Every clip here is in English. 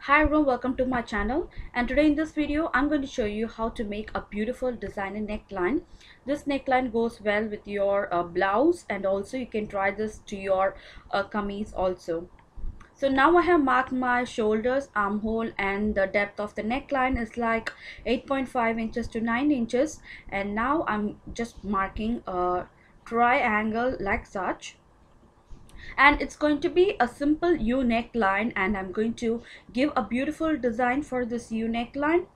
Hi everyone, welcome to my channel, and today in this video I'm going to show you how to make a beautiful designer neckline. This neckline goes well with your blouse, and also you can try this to your kameez also. So now I have marked my shoulders, armhole, and the depth of the neckline is like 8.5 inches to 9 inches, and now I'm just marking a triangle like such, and it's going to be a simple U neckline, and I'm going to give a beautiful design for this U neckline.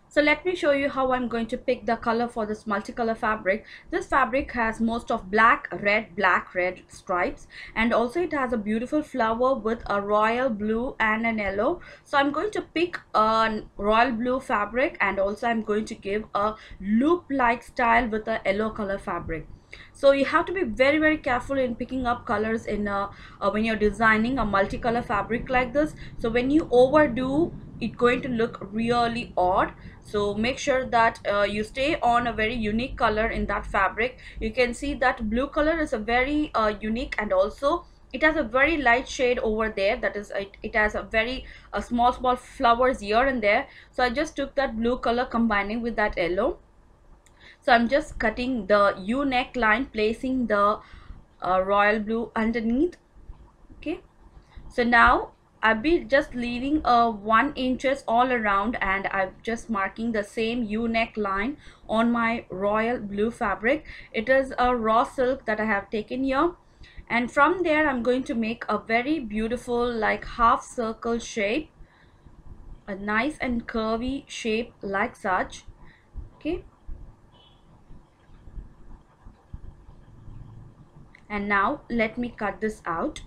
So let me show you how I'm going to pick the color for this multicolor fabric. This fabric has most of black, red stripes, and also it has a beautiful flower with a royal blue and an yellow. So I'm going to pick a royal blue fabric, and also I'm going to give a loop like style with a yellow color fabric. So you have to be very careful in picking up colors in when you're designing a multicolor fabric like this. So when you overdo, it's going to look really odd. So make sure that you stay on a very unique color in that fabric. You can see that blue color is a very unique, and also it has a very light shade over there. That is, it has a very small flowers here and there. So I just took that blue color combining with that yellow. So I'm just cutting the U neckline, placing the royal blue underneath. Okay, so now I'll be just leaving 1 inches all around, and I'm just marking the same U neckline on my royal blue fabric. It is a raw silk that I have taken here, and from there I'm going to make a very beautiful like half circle shape, a nice and curvy shape like such. Okay, and now let me cut this out.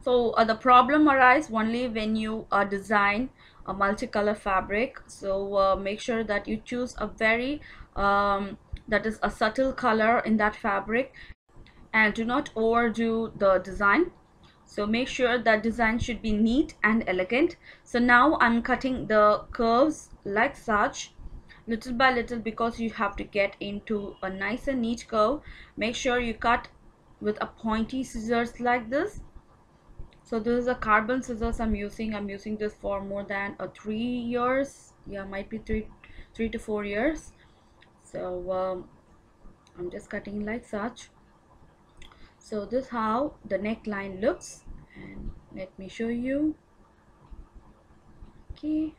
So the problem arises only when you design a multicolor fabric. So make sure that you choose a very that is a subtle color in that fabric, and do not overdo the design. So make sure that design should be neat and elegant. So now I'm cutting the curves like such, little by little, because you have to get into a nice and neat curve. Make sure you cut with a pointy scissors like this. So this is a carbon scissors I'm using this for more than 3 years. Yeah, might be three to 4 years. So I'm just cutting like such. So this how the neckline looks, and let me show you. Okay,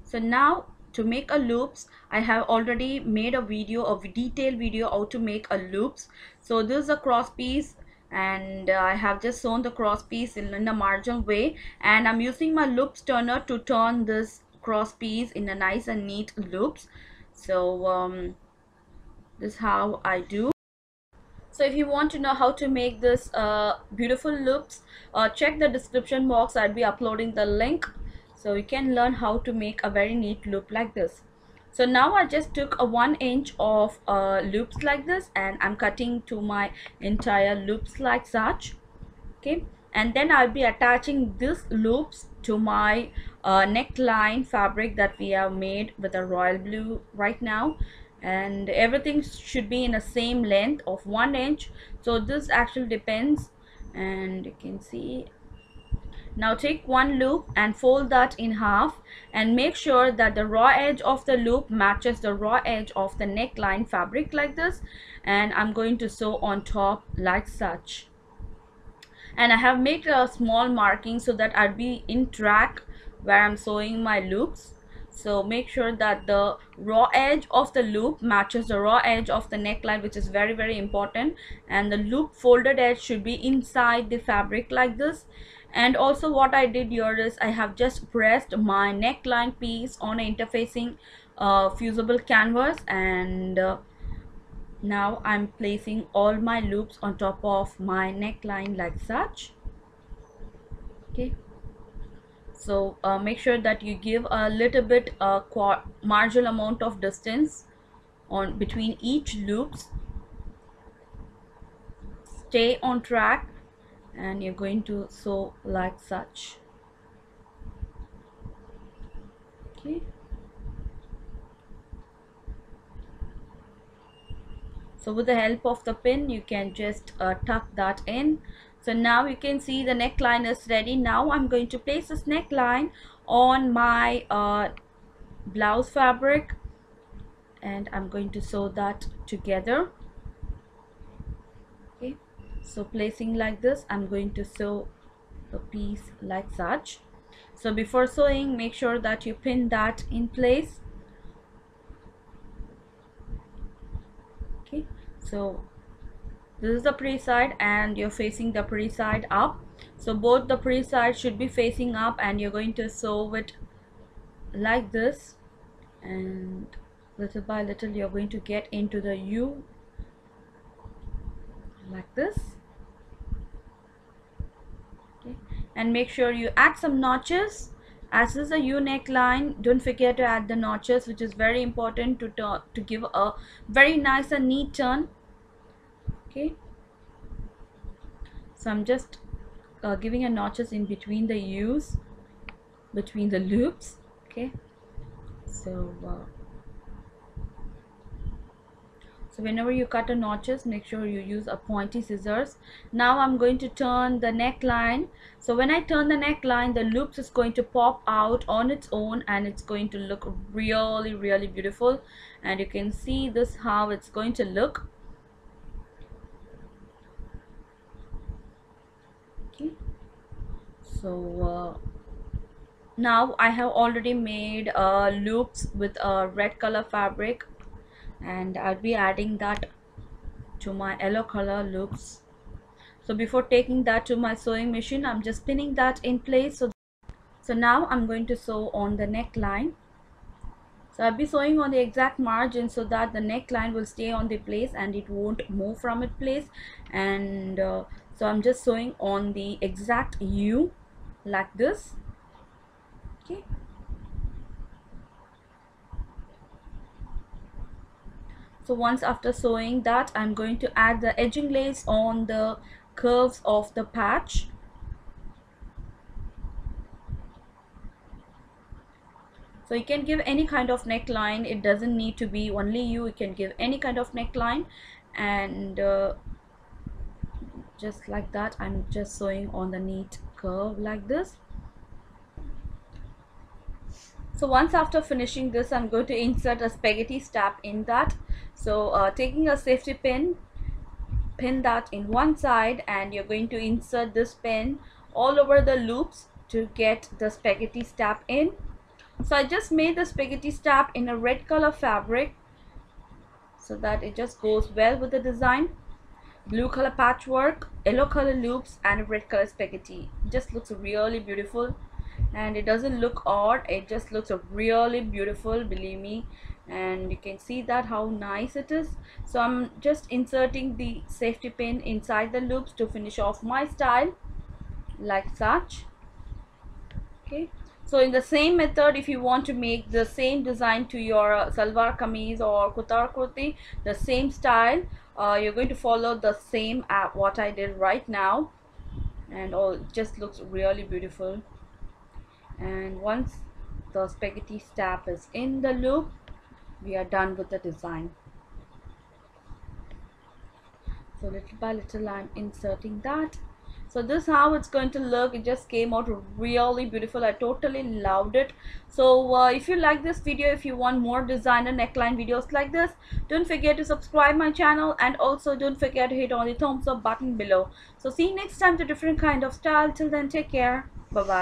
so now to make a loops, I have already made a video, a detailed video how to make a loops. So this is a cross piece, and I have just sewn the cross piece in a margin way, and I'm using my loops turner to turn this cross piece in a nice and neat loops. So this is how I do. So if you want to know how to make this beautiful loops, check the description box. I'll be uploading the link, so you can learn how to make a very neat loop like this. So now I just took a 1 inch of loops like this, and I'm cutting to my entire loops like such. Okay, and then I'll be attaching this loops to my neckline fabric that we have made with a royal blue right now, and everything should be in the same length of 1 inch. So this actually depends, and you can see. Now take one loop and fold that in half, and make sure that the raw edge of the loop matches the raw edge of the neckline fabric like this, and I'm going to sew on top like such. And I have made a small marking so that I'll be in track where I'm sewing my loops. So make sure that the raw edge of the loop matches the raw edge of the neckline, which is very important, and the loop folded edge should be inside the fabric like this. And also what I did here is I have just pressed my neckline piece on an interfacing fusible canvas, and now I'm placing all my loops on top of my neckline like such. Okay, so make sure that you give a little bit marginal amount of distance on between each loops. Stay on track, and you're going to sew like such. Okay, So with the help of the pin you can just tuck that in. So now you can see the neckline is ready. Now I'm going to place this neckline on my blouse fabric, and I'm going to sew that together. Okay, so placing like this, I'm going to sew the piece like such. So before sewing, make sure that you pin that in place. Okay, so this is the pretty side and you're facing the pretty side up. So both the pretty sides should be facing up, and you're going to sew it like this, and little by little you're going to get into the U like this. Okay, and make sure you add some notches. As this is a U neckline, don't forget to add the notches, which is very important to give a very nice and neat turn. Okay, so I'm just giving a notches in between the U's, between the loops. Okay, so so whenever you cut a notches, make sure you use a pointy scissors. Now I'm going to turn the neckline. So when I turn the neckline, the loops is going to pop out on its own, and it's going to look really beautiful. And you can see this how it's going to look. Okay, so now I have already made loops with a red color fabric, and I'll be adding that to my yellow color loops. So before taking that to my sewing machine, I'm just pinning that in place. So now I'm going to sew on the neckline. So I'll be sewing on the exact margin so that the neckline will stay on the place and it won't move from its place. And so I'm just sewing on the exact U like this. Okay, so once after sewing that, I'm going to add the edging lace on the curves of the patch. So you can give any kind of neckline, it doesn't need to be only you can give any kind of neckline. And just like that, I'm just sewing on the neat curve like this. So once after finishing this, I'm going to insert a spaghetti strap in that. So taking a safety pin, pin that in one side, and you're going to insert this pin all over the loops to get the spaghetti strap in. So I just made the spaghetti strap in a red color fabric so that it just goes well with the design. Blue color patchwork, yellow color loops, and red color spaghetti. It just looks really beautiful, and it doesn't look odd, it just looks really beautiful, believe me. And you can see that how nice it is. So I'm just inserting the safety pin inside the loops to finish off my style like such. Okay, so in the same method, if you want to make the same design to your salwar kameez or kutar kurti, the same style, you're going to follow the same what I did right now, and all just looks really beautiful. And once the spaghetti strap is in the loop, we are done with the design. So little by little I'm inserting that. So this is how it's going to look. It just came out really beautiful. I totally loved it. So if you like this video, if you want more designer neckline videos like this, don't forget to subscribe my channel, and also don't forget to hit on the thumbs up button below. So see you next time to different kind of style. Till then, take care. Bye bye.